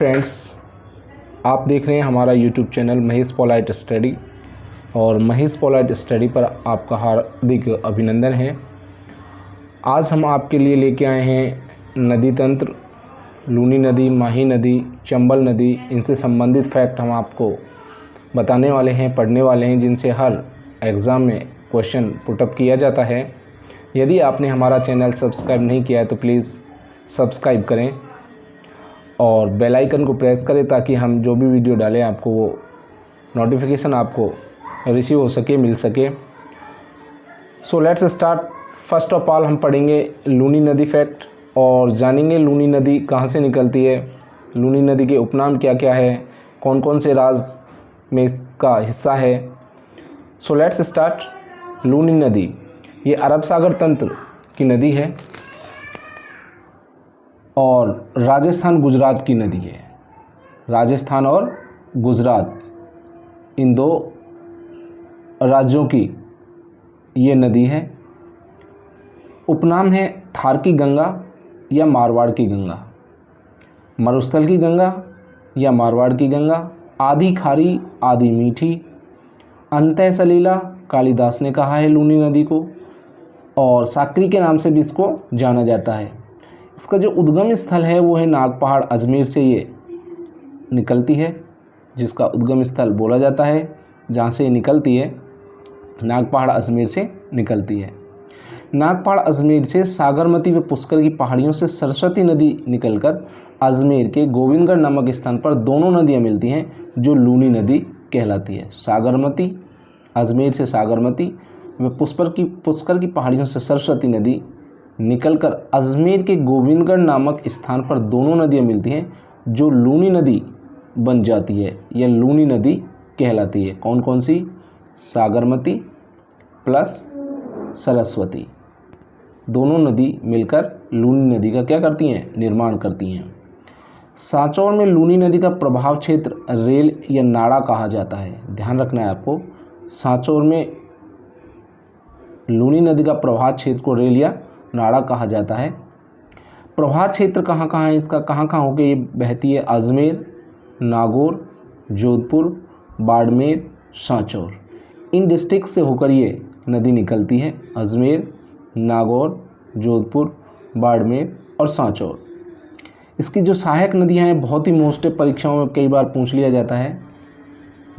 Friends, आप देख रहे हैं हमारा YouTube channel Mahesh polite study और महेश पोलाइट स्टडी पर आपका हार्दिक अभिनंदन है। आज हम आपके लिए लेके आए हैं नदी तंत्र, लूनी नदी, माही नदी, चंबल नदी, इनसे संबंधित फैक्ट हम आपको बताने वाले हैं, पढ़ने वाले हैं, जिनसे हर एग्ज़ाम में क्वेश्चन पुटअप किया जाता है। यदि आपने हमारा चैनल सब्सक्राइब नहीं किया है तो प्लीज़ सब्सक्राइब करें और बेल आइकन को प्रेस करें ताकि हम जो भी वीडियो डालें आपको वो नोटिफिकेशन आपको रिसीव हो सके, मिल सके। So let's start. First of all हम पढ़ेंगे लूनी नदी फैक्ट और जानेंगे लूनी नदी कहाँ से निकलती है, लूनी नदी के उपनाम क्या क्या है, कौन कौन से राज्य में इसका हिस्सा है। So let's start. लूनी नदी ये अरब सागर तंत्र की नदी है और राजस्थान गुजरात की नदी है। राजस्थान और गुजरात इन दो राज्यों की ये नदी है। उपनाम है थार की गंगा या मारवाड़ की गंगा, मरुस्थल की गंगा या मारवाड़ की गंगा, आधी खारी आधी मीठी, अंतः सलीला कालिदास ने कहा है लूनी नदी को, और साकरी के नाम से भी इसको जाना जाता है। इसका जो उद्गम स्थल है वो है नागपहाड़, अजमेर से ये निकलती है, जिसका उद्गम स्थल बोला जाता है जहाँ से ये निकलती है, नागपहाड़ अजमेर से निकलती है। नागपहाड़ अजमेर से सागरमती व पुष्कर की पहाड़ियों से सरस्वती नदी निकलकर अजमेर के गोविंदगढ़ नामक स्थान पर दोनों नदियाँ मिलती हैं जो लूनी नदी कहलाती है। सागरमती, अजमेर से सागरमती व पुष्कर की पहाड़ियों से सरस्वती नदी निकलकर अजमेर के गोविंदगढ़ नामक स्थान पर दोनों नदियाँ मिलती हैं जो लूनी नदी बन जाती है, यह लूनी नदी कहलाती है। कौन कौन सी? सागरमती प्लस सरस्वती, दोनों नदी मिलकर लूनी नदी का क्या करती हैं? निर्माण करती हैं। सांचौर में लूनी नदी का प्रभाव क्षेत्र रेल या नाड़ा कहा जाता है। ध्यान रखना है आपको, सांचौर में लूनी नदी का प्रवाह क्षेत्र को रेल या नाड़ा कहा जाता है। प्रवाह क्षेत्र कहाँ कहाँ है इसका, कहाँ कहाँ होकर ये बहती है? अजमेर, नागौर, जोधपुर, बाड़मेर, सांचौर, इन डिस्ट्रिक्ट से होकर ये नदी निकलती है। अजमेर, नागौर, जोधपुर, बाड़मेर और सांचौर। इसकी जो सहायक नदियाँ हैं बहुत ही मोस्ट परीक्षाओं में कई बार पूछ लिया जाता है।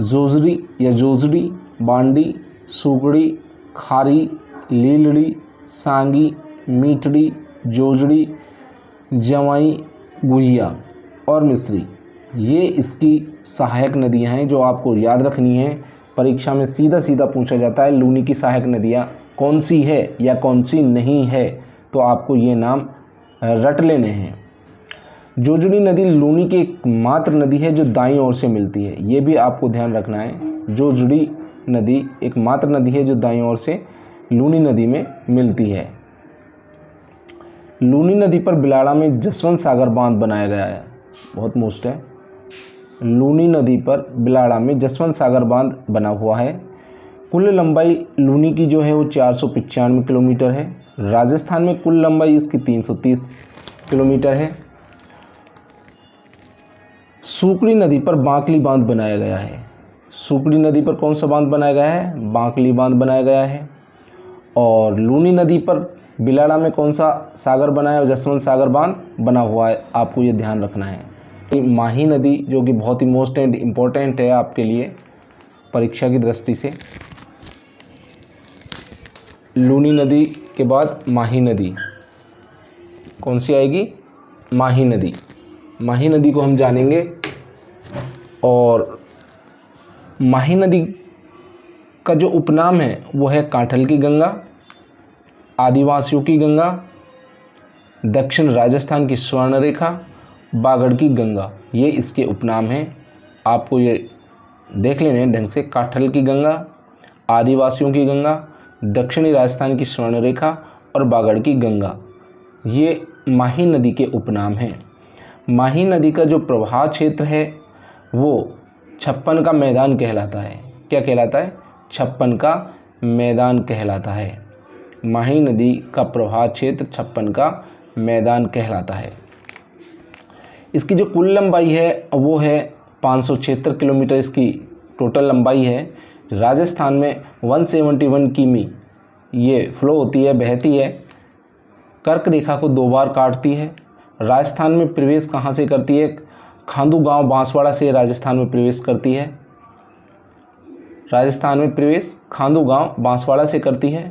जोजरी या जोजड़ी, बांडी, सुगड़ी, खारी, लीलड़ी, सांगी, मीठड़ी, जोजड़ी, जवाई, गुहिया और मिस्री, ये इसकी सहायक नदियां हैं जो आपको याद रखनी है। परीक्षा में सीधा सीधा पूछा जाता है लूनी की सहायक नदियां कौन सी है या कौन सी नहीं है, तो आपको ये नाम रट लेने हैं। जोजड़ी नदी लूनी की एकमात्र नदी है जो दाईं ओर से मिलती है, ये भी आपको ध्यान रखना है। जोजड़ी नदी एकमात्र नदी है जो दाईं ओर से लूनी नदी में मिलती है। लूनी नदी पर बिलाड़ा में जसवंत सागर बांध बनाया गया है, बहुत मोस्ट है। लूनी नदी पर बिलाड़ा में जसवंत सागर बांध बना हुआ है। कुल लंबाई लूनी की जो है वो 495 किलोमीटर है। राजस्थान में कुल लंबाई इसकी 330 किलोमीटर है। सुकड़ी नदी पर बांकली बांध बनाया गया है। सुकड़ी नदी पर कौन सा बांध बनाया गया है? बांकली बांध बनाया गया है। और लूनी नदी पर बिलाड़ा में कौन सा सागर बना है? जसवंत सागर बांध बना हुआ है, आपको ये ध्यान रखना है। माही नदी जो कि बहुत ही मोस्ट एंड इम्पोर्टेंट है आपके लिए परीक्षा की दृष्टि से। लूनी नदी के बाद माही नदी कौन सी आएगी? माही नदी। माही नदी को हम जानेंगे। और माही नदी का जो उपनाम है वो है कांठल की गंगा, आदिवासियों की गंगा, दक्षिण राजस्थान की स्वर्ण रेखा, बागड़ की गंगा, ये इसके उपनाम हैं। आपको ये देख लेने ढंग से। कांठल की गंगा, आदिवासियों की गंगा, दक्षिणी राजस्थान की स्वर्ण रेखा और बागड़ की गंगा, ये माही नदी के उपनाम हैं। माही नदी का जो प्रवाह क्षेत्र है वो 56 का मैदान कहलाता है। क्या कहलाता है? 56 का मैदान कहलाता है। माही नदी का प्रवाह क्षेत्र 56 का मैदान कहलाता है। इसकी जो कुल लंबाई है वो है 576 किलोमीटर इसकी टोटल लंबाई है। राजस्थान में 171 किमी ये फ्लो होती है, बहती है, कर्क रेखा को 2 बार काटती है। राजस्थान में प्रवेश कहाँ से करती है? खांदू गांव बांसवाड़ा से राजस्थान में प्रवेश करती है। राजस्थान में प्रवेश खांदू गांव बांसवाड़ा से करती है।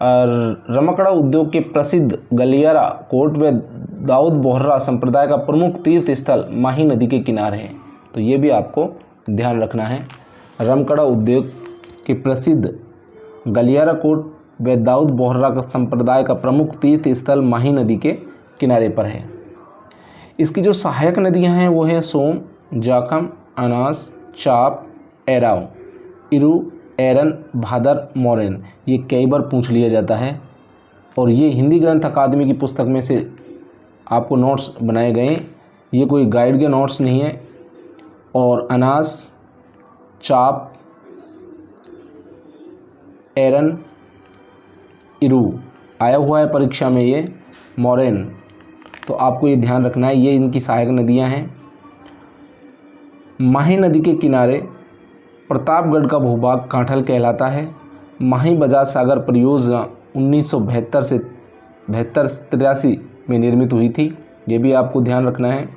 और रमकड़ा उद्योग के प्रसिद्ध गलियारा कोट व दाऊद बोहरा संप्रदाय का प्रमुख तीर्थ स्थल माही नदी के किनारे है। तो ये भी आपको ध्यान रखना है। रमकड़ा उद्योग के प्रसिद्ध गलियारा कोट व दाऊद बोहरा का संप्रदाय का प्रमुख तीर्थ स्थल माही नदी के किनारे पर है। इसकी जो सहायक नदियां हैं वो हैं सोम, जाखम, अनास, चाप, एराव, इरू, एरन, भादर, मोरेन। ये कई बार पूछ लिया जाता है और ये हिंदी ग्रंथ अकादमी की पुस्तक में से आपको नोट्स बनाए गए। ये कोई गाइड के नोट्स नहीं है। और अनास, चाप, एरन, इरू आया हुआ है परीक्षा में, ये मोरेन, तो आपको ये ध्यान रखना है। ये इनकी सहायक नदियां हैं। माही नदी के किनारे प्रतापगढ़ का भूभाग कांठल कहलाता है। माही बजाज सागर परियोजना 1972 से 73 में निर्मित हुई थी। ये भी आपको ध्यान रखना है।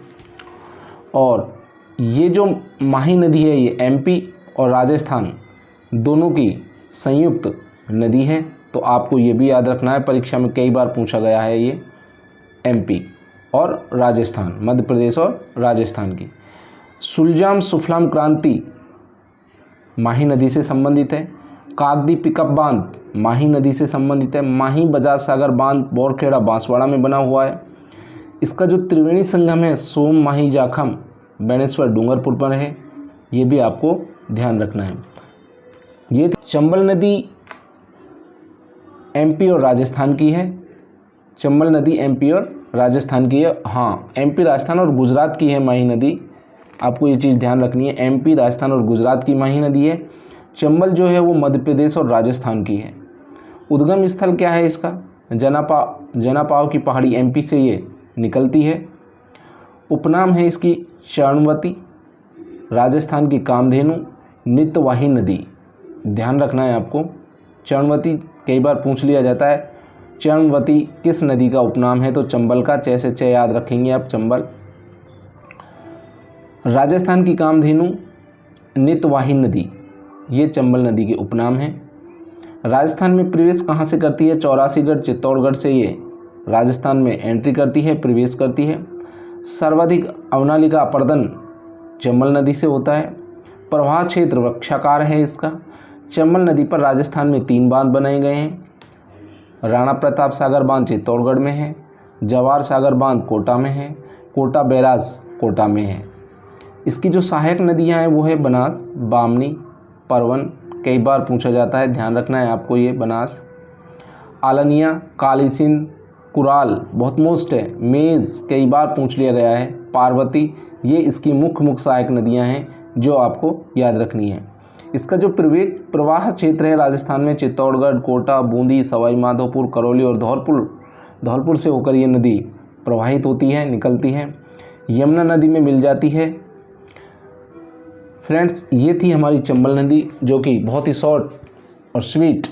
और ये जो माही नदी है ये एमपी और राजस्थान दोनों की संयुक्त नदी है। तो आपको ये भी याद रखना है, परीक्षा में कई बार पूछा गया है ये एमपी और राजस्थान, मध्य प्रदेश और राजस्थान की। सुलजाम सुफलाम क्रांति माही नदी से संबंधित है। कागदी पिकअप बांध माही नदी से संबंधित है। माही बजाज सागर बांध बोरखेड़ा बांसवाड़ा में बना हुआ है। इसका जो त्रिवेणी संगम है सोम, माही, जाखम, बेनेश्वर, डूंगरपुर पर है। ये भी आपको ध्यान रखना है। ये चंबल नदी एमपी और राजस्थान की है। चंबल नदी एमपी और राजस्थान की है। हाँ, एमपी, राजस्थान और गुजरात की है माही नदी। आपको ये चीज़ ध्यान रखनी है, एमपी, राजस्थान और गुजरात की माही नदी है। चंबल जो है वो मध्य प्रदेश और राजस्थान की है। उद्गम स्थल क्या है इसका? जनापाव की पहाड़ी एमपी से ये निकलती है। उपनाम है इसकी चरणवती। राजस्थान की कामधेनु, नित्यवाही नदी, ध्यान रखना है आपको। चरणवती कई बार पूछ लिया जाता है। चरणवती किस नदी का उपनाम है? तो चंबल का। च से च याद रखेंगे आप, चंबल। राजस्थान की कामधेनु नित्यवाही नदी, ये चंबल नदी के उपनाम है। राजस्थान में प्रवेश कहाँ से करती है? 84गढ़ चित्तौड़गढ़ से ये राजस्थान में एंट्री करती है, प्रवेश करती है। सर्वाधिक अवनाली का अपर्दन चंबल नदी से होता है। प्रवाह क्षेत्र वृक्षाकार है इसका। चंबल नदी पर राजस्थान में 3 बांध बनाए गए हैं। राणा प्रताप सागर बांध चित्तौड़गढ़ में है। जवाहर सागर बांध कोटा में है। कोटा बैराज कोटा में है। इसकी जो सहायक नदियां हैं वो है बनास, बामनी, परवन, कई बार पूछा जाता है, ध्यान रखना है आपको ये बनास। आलनिया, काली सिंध, कुराल बहुत मोस्ट है। मेज कई बार पूछ लिया गया है। पार्वती, ये इसकी मुख्य सहायक नदियां हैं जो आपको याद रखनी है। इसका जो प्रवाह क्षेत्र है राजस्थान में चित्तौड़गढ़, कोटा, बूंदी, सवाई माधोपुर, करौली और धौलपुर से होकर ये नदी प्रवाहित होती है, निकलती है। यमुना नदी में मिल जाती है। फ्रेंड्स, ये थी हमारी चंबल नदी, जो कि बहुत ही शॉर्ट और स्वीट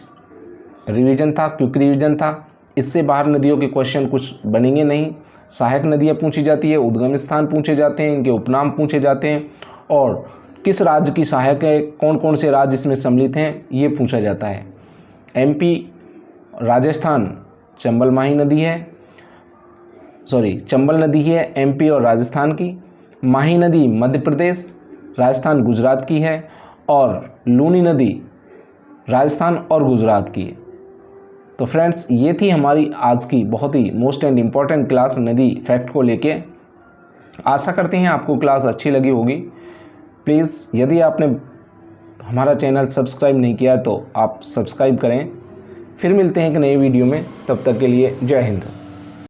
रिवीजन था, क्विक रिवीजन था। इससे बाहर नदियों के क्वेश्चन कुछ बनेंगे नहीं। सहायक नदियाँ पूछी जाती है, उद्गम स्थान पूछे जाते हैं, इनके उपनाम पूछे जाते हैं और किस राज्य की सहायक है, कौन कौन से राज्य इसमें सम्मिलित हैं, ये पूछा जाता है। एमपी, राजस्थान चंबल माही नदी है, चंबल नदी है एमपी और राजस्थान की। माही नदी मध्य प्रदेश, राजस्थान, गुजरात की है। और लूनी नदी राजस्थान और गुजरात की है। तो फ्रेंड्स, ये थी हमारी आज की बहुत ही मोस्ट एंड इम्पॉर्टेंट क्लास नदी फैक्ट को लेके। आशा करते हैं आपको क्लास अच्छी लगी होगी। प्लीज़, यदि आपने हमारा चैनल सब्सक्राइब नहीं किया तो आप सब्सक्राइब करें। फिर मिलते हैं एक नई वीडियो में, तब तक के लिए जय हिंद।